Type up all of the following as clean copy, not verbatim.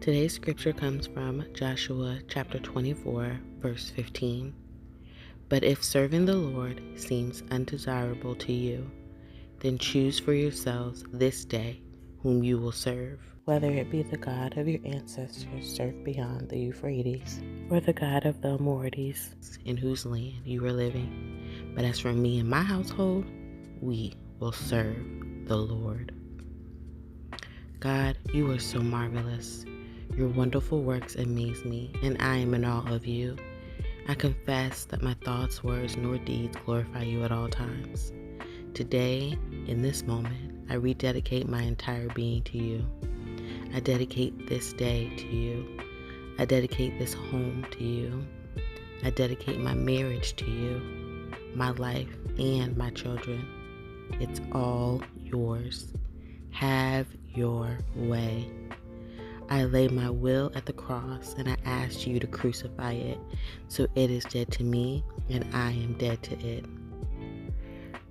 Today's scripture comes from Joshua chapter 24, verse 15. But if serving the Lord seems undesirable to you, then choose for yourselves this day whom you will serve, whether it be the God of your ancestors served beyond the Euphrates, or the God of the Amorites in whose land you are living. But as for me and my household, we will serve the Lord. God, you are so marvelous. Your wonderful works amaze me, and I am in awe of you. I confess that my thoughts, words, nor deeds glorify you at all times. Today, in this moment, I rededicate my entire being to you. I dedicate this day to you. I dedicate this home to you. I dedicate my marriage to you, my life, and my children. It's all yours. Have your way. I lay my will at the cross, and I ask you to crucify it, so it is dead to me, and I am dead to it.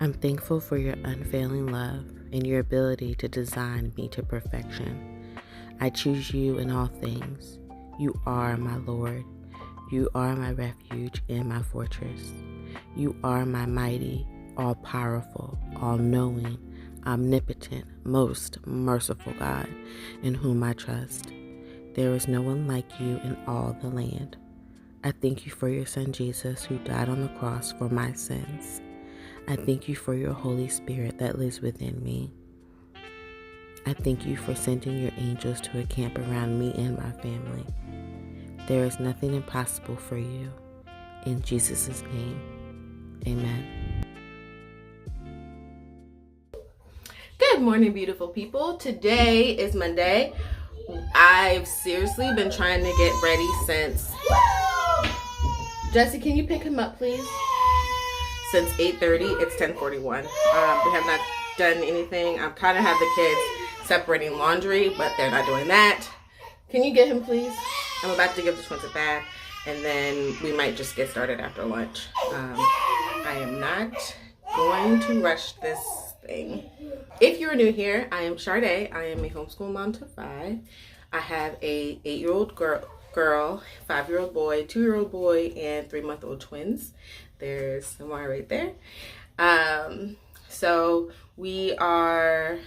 I'm thankful for your unfailing love and your ability to design me to perfection. I choose you in all things. You are my Lord. You are my refuge and my fortress. You are my mighty, all-powerful, all-knowing, omnipotent, most merciful God, in whom I trust. There is no one like you in all the land. I thank you for your Son Jesus, who died on the cross for my sins. I thank you for your Holy Spirit that lives within me. I thank you for sending your angels to encamp around me and my family. There is nothing impossible for you. In Jesus' name, amen. Good morning, beautiful people. Today is Monday. I've seriously been trying to get ready since... Jesse, can you pick him up, please? Since 8:30. It's 10:41. We have not done anything. I kind of have the kids separating laundry, but they're not doing that. Can you get him, please? I'm about to give the twins a bath, and then we might just get started after lunch. I am not going to rush this thing. If you're new here, I am Sade. I am a homeschool mom to 5. I have a 8-year-old girl, 5-year-old boy, 2-year-old boy, and 3-month-old twins. There's Samara right there. So we are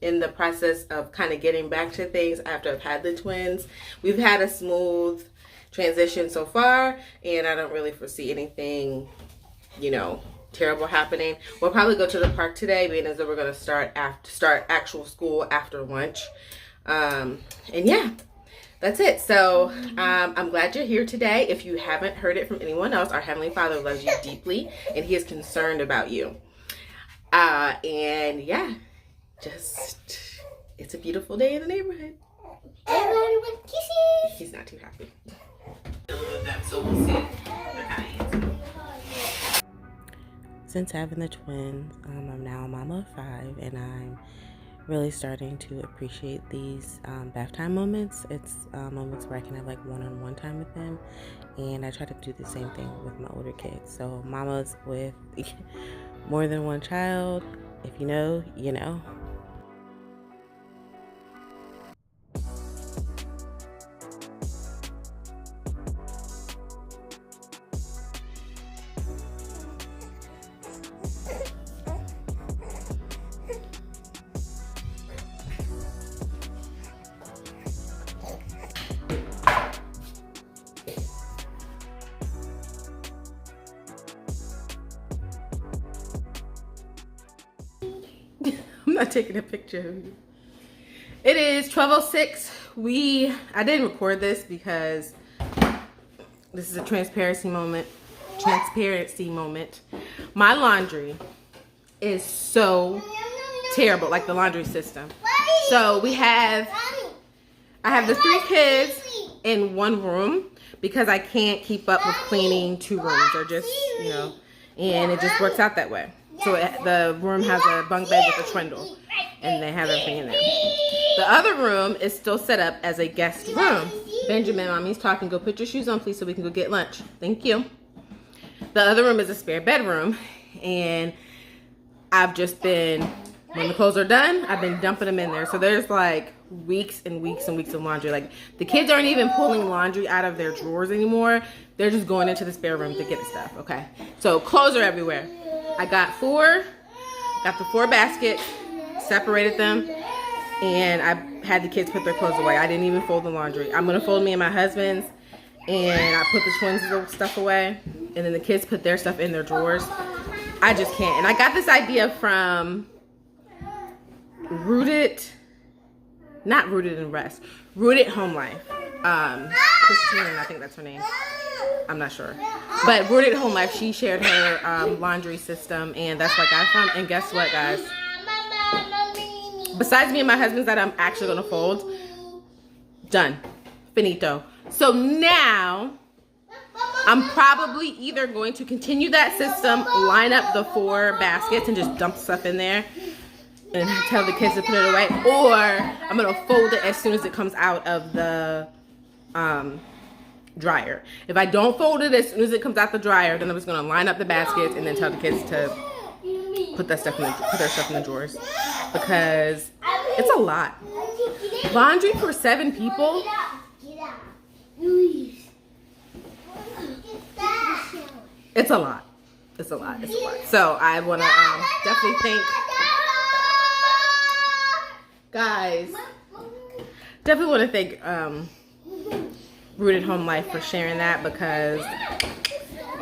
in the process of kind of getting back to things after I've had the twins. We've had a smooth transition so far, and I don't really foresee anything, terrible happening. We'll probably go to the park today, being as though we're going to start actual school after lunch. And yeah, that's it. So I'm glad you're here today. If you haven't heard it from anyone else, our Heavenly Father loves you deeply, and He is concerned about you. And yeah, it's a beautiful day in the neighborhood. Everyone with kisses. He's not too happy. So we'll see. Since having the twins, I'm now a mama of 5, and I'm really starting to appreciate these bath time moments. It's moments where I can have like one-on-one time with them, and I try to do the same thing with my older kids. So mamas with more than one child, if you know, you know. I'm not taking a picture of you. It is 12:06. I didn't record this because this is a transparency moment. My laundry is so terrible, like the laundry system. So I have the 3 kids in one room because I can't keep up with cleaning 2 rooms, or just, and it just works out that way. So the room has a bunk bed with a trundle, and they have everything in there. The other room is still set up as a guest room. Benjamin, mommy's talking. Go put your shoes on, please, so we can go get lunch. Thank you. The other room is a spare bedroom, and I've just been When the clothes are done, I've been dumping them in there. So there's like weeks and weeks and weeks of laundry. Like the kids aren't even pulling laundry out of their drawers anymore. They're just going into the spare room to get the stuff, okay? So clothes are everywhere. I got the 4 baskets, separated them, and I had the kids put their clothes away. I didn't even fold the laundry. I'm gonna fold me and my husband's, and I put the twins' stuff away, and then the kids put their stuff in their drawers. I just can't. And I got this idea from Rooted Home Life. Christine, I think that's her name. I'm not sure. But Rooted Home Life, she shared her laundry system, and that's what I got from. And guess what, guys? Besides me and my husband's that I'm actually gonna fold, done, finito. So now I'm probably either going to continue that system, line up the 4 baskets and just dump stuff in there and tell the kids to put it away, or I'm gonna fold it as soon as it comes out of the dryer. If I don't fold it as soon as it comes out the dryer, then I'm just gonna line up the baskets and then tell the kids to put their stuff in the drawers, because it's a lot. Laundry for 7 people. It's a lot. It's a lot. It's a lot. So I want to definitely thank guys. Definitely want to thank Rooted Home Life for sharing that, because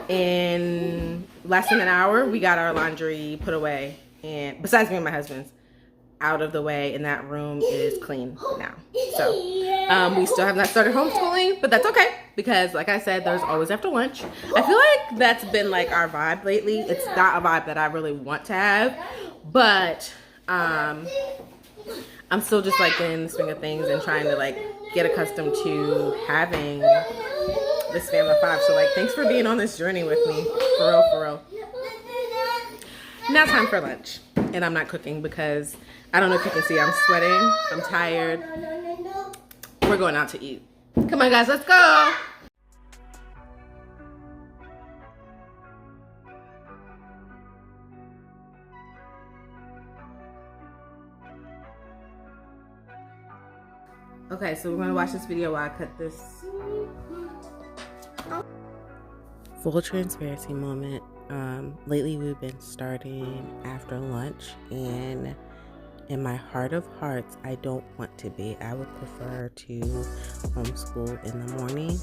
in less than an hour we got our laundry put away, and besides me and my husband's, out of the way, and that room is clean now. So we still have not started homeschooling, but that's okay, because like I said, there's always after lunch. I feel like that's been like our vibe lately. It's not a vibe that I really want to have, but I'm still just like in the swing of things and trying to like get accustomed to having this family of 5. So like, thanks for being on this journey with me, for real, for real. Now time for lunch, and I'm not cooking because I don't know if you can see, I'm sweating, I'm tired. We're going out to eat. Come on guys, let's go. Okay, so we're gonna watch this video while I cut this. Full transparency moment. Lately we've been starting after lunch, and in my heart of hearts, I don't want to be. I would prefer to homeschool in the morning,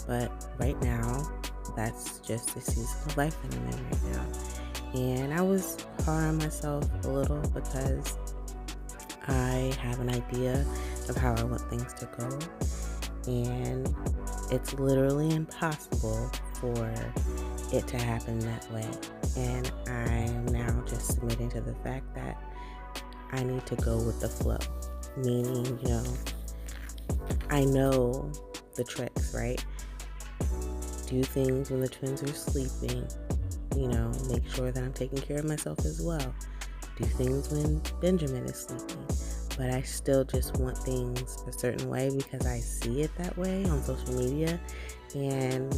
but right now, that's just the season of life that I'm in right now. And I was hard on myself a little because I have an idea of how I want things to go, and it's literally impossible for it to happen that way. And I'm now just submitting to the fact that I need to go with the flow, meaning, you know, I know the tricks, right? Do things when the twins are sleeping, you know, make sure that I'm taking care of myself as well. Do things when Benjamin is sleeping, but I still just want things a certain way because I see it that way on social media, and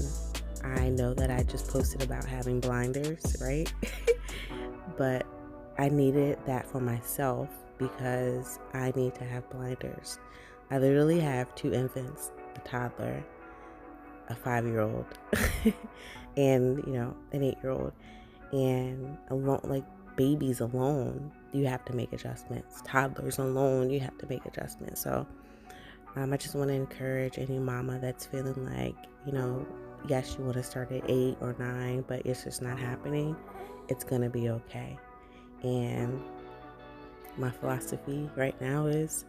I know that I just posted about having blinders, right? But I needed that for myself because I need to have blinders. I literally have 2 infants, a toddler, a 5-year-old, and, you know, an 8-year-old. And alone, like babies alone, you have to make adjustments. Toddlers alone, you have to make adjustments. So I just want to encourage any mama that's feeling like, you know, yes, you want to start at 8 or 9, but it's just not happening. It's going to be okay. And my philosophy right now is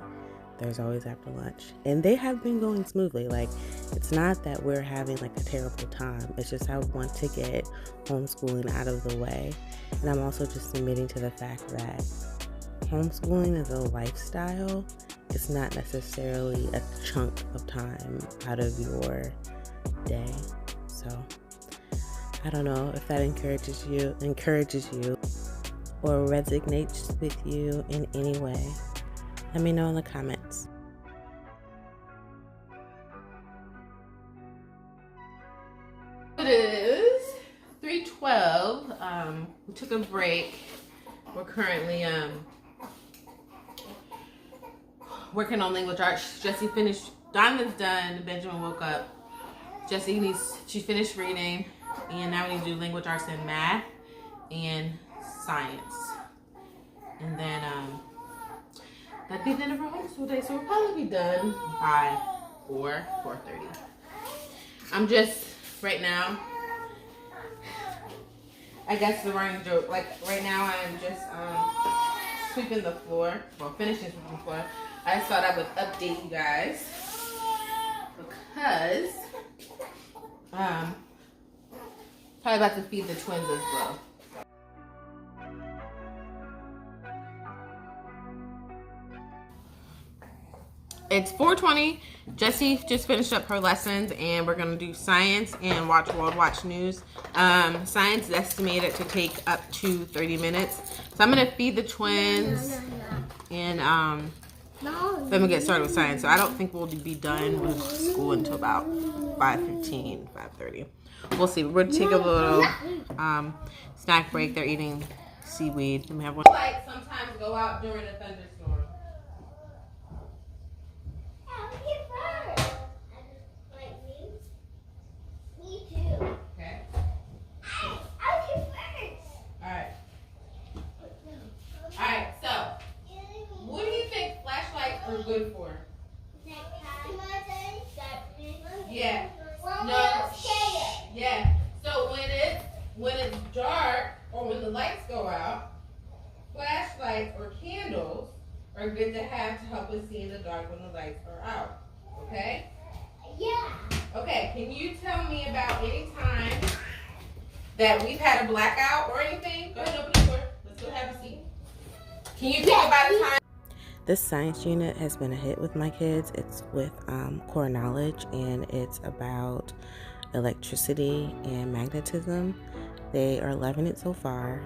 there's always after lunch. And they have been going smoothly. Like, it's not that we're having like a terrible time. It's just I want to get homeschooling out of the way. And I'm also just admitting to the fact that homeschooling is a lifestyle. It's not necessarily a chunk of time out of your day. So I don't know if that encourages you or resonates with you in any way. Let me know in the comments. It is 3:12. We took a break. We're currently working on language arts. Jesse finished. Donovan's done. Benjamin woke up. She finished reading, and now we need to do language arts and math and science. And then that'd be the end of our homeschool day. So we'll probably be done by 4:30. I'm just right now. I guess the running joke. Like right now, I'm just sweeping the floor. Well, finishing sweeping the floor. I just thought I would update you guys because probably about to feed the twins as well. It's 4:20. Jessie just finished up her lessons, and we're gonna do science and watch World Watch News. Science is estimated to take up to 30 minutes. So I'm gonna feed the twins, and then we'll get started with science. So I don't think we'll be done with school until about 5:15, 5:30. We'll see. We're gonna take a little snack break. They're eating seaweed. And we have one. Like sometimes go out during a thunderstorm. Good for. Yeah. No. Yeah. So when it's dark or when the lights go out, flashlights or candles are good to have to help us see in the dark when the lights are out. Okay? Yeah. Okay. Can you tell me about any time that we've had a blackout or anything? Go ahead and open the door. Let's go have a seat. Can you think about a time? This science unit has been a hit with my kids. It's with core knowledge, and it's about electricity and magnetism. They are loving it so far.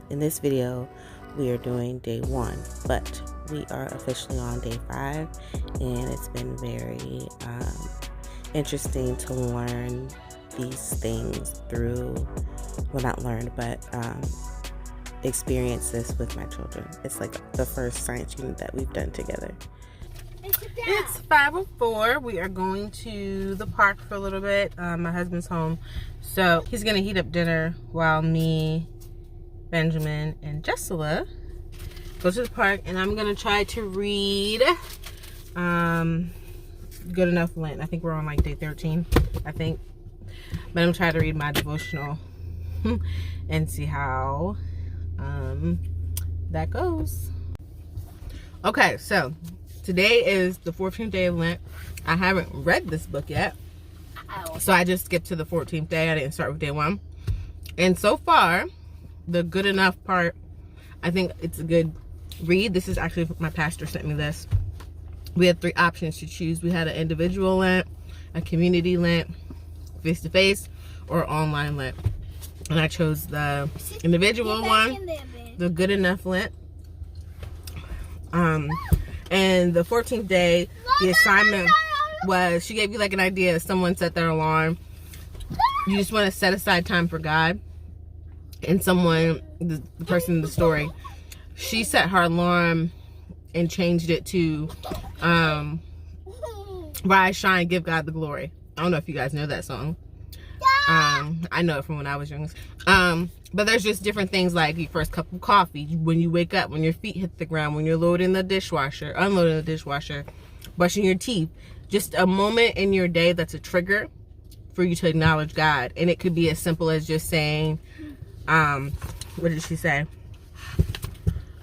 In this video, we are doing day 1, but we are officially on day 5, and it's been very interesting to learn these things through, well, not learn, but experience this with my children. It's like the first science unit that we've done together. It's 5:04. We are going to the park for a little bit. My husband's home, so he's gonna heat up dinner while me, Benjamin, and Jessela go to the park, and I'm gonna try to read Good Enough Lent. I think we're on like day 13, I think, but I'm trying to read my devotional and see how that goes. Okay, so today is the 14th day of Lent. I haven't read this book yet, so I just skipped to the 14th day. I didn't start with day 1, and so far the good enough part, I think it's a good read. This is actually, my pastor sent me this. We had 3 options to choose. We had an individual Lent, a community Lent, face-to-face, or online Lent. And I chose the individual one, the Good Enough Lent. And the 14th day, the assignment was, she gave you like an idea. Someone set their alarm. You just want to set aside time for God. And someone, the person in the story, she set her alarm and changed it to Rise, Shine, Give God the Glory. I don't know if you guys know that song. I know it from when I was young. But there's just different things, like your first cup of coffee, when you wake up, when your feet hit the ground, when you're loading the dishwasher, unloading the dishwasher, brushing your teeth. Just a moment in your day that's a trigger for you to acknowledge God. And it could be as simple as just saying, what did she say?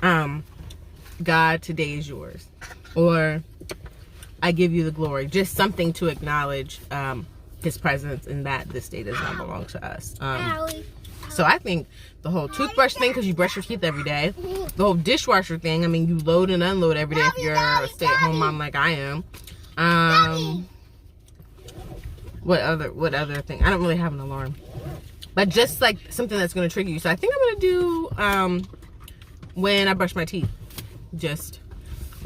God, today is yours. Or, I give you the glory. Just something to acknowledge his presence and that this day does not belong to us. So I think the whole toothbrush thing, because you brush your teeth every day. The whole dishwasher thing, I mean, you load and unload every day if you're a stay-at-home mom like I am. What other thing? I don't really have an alarm. But just like something that's going to trigger you. So I think I'm going to do when I brush my teeth. Just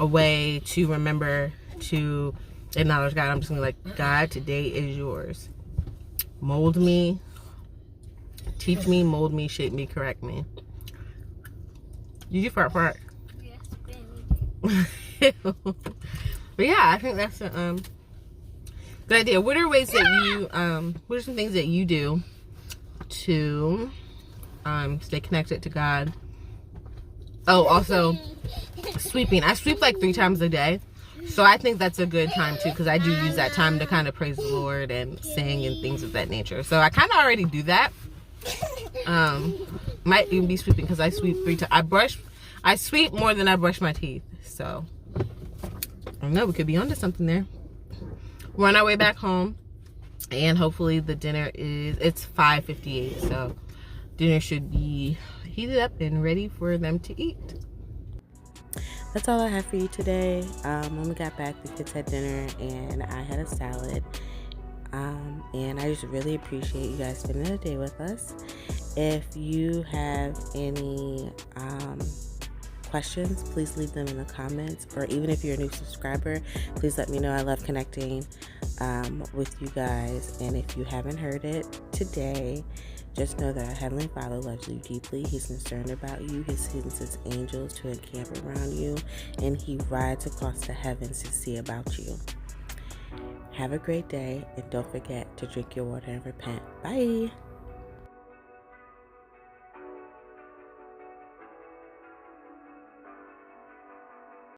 a way to remember to acknowledge God. I'm just going to be like, God, today is yours. Mold me. Teach me, mold me, shape me, correct me. Did you fart? Yes, baby. But yeah, I think that's a good idea. What are ways that you what are some things that you do to stay connected to God? Oh, also sweeping. I sweep like 3 times a day. So I think that's a good time too, because I do use that time to kind of praise the Lord and sing and things of that nature. So I kind of already do that. Might even be sweeping because I sweep 3 times. I sweep more than I brush my teeth. So I don't know, we could be onto something there. We're on our way back home, and hopefully the dinner it's 5:58, so dinner should be heated up and ready for them to eat. That's all I have for you today. When we got back, the kids had dinner and I had a salad. And I just really appreciate you guys spending the day with us. If you have any questions, please leave them in the comments, or even if you're a new subscriber, please let me know. I love connecting with you guys. And if you haven't heard it today, just know that our Heavenly Father loves you deeply. He's concerned about you. He sends his angels to encamp around you, and he rides across the heavens to see about you. Have a great day, and don't forget to drink your water and repent. Bye.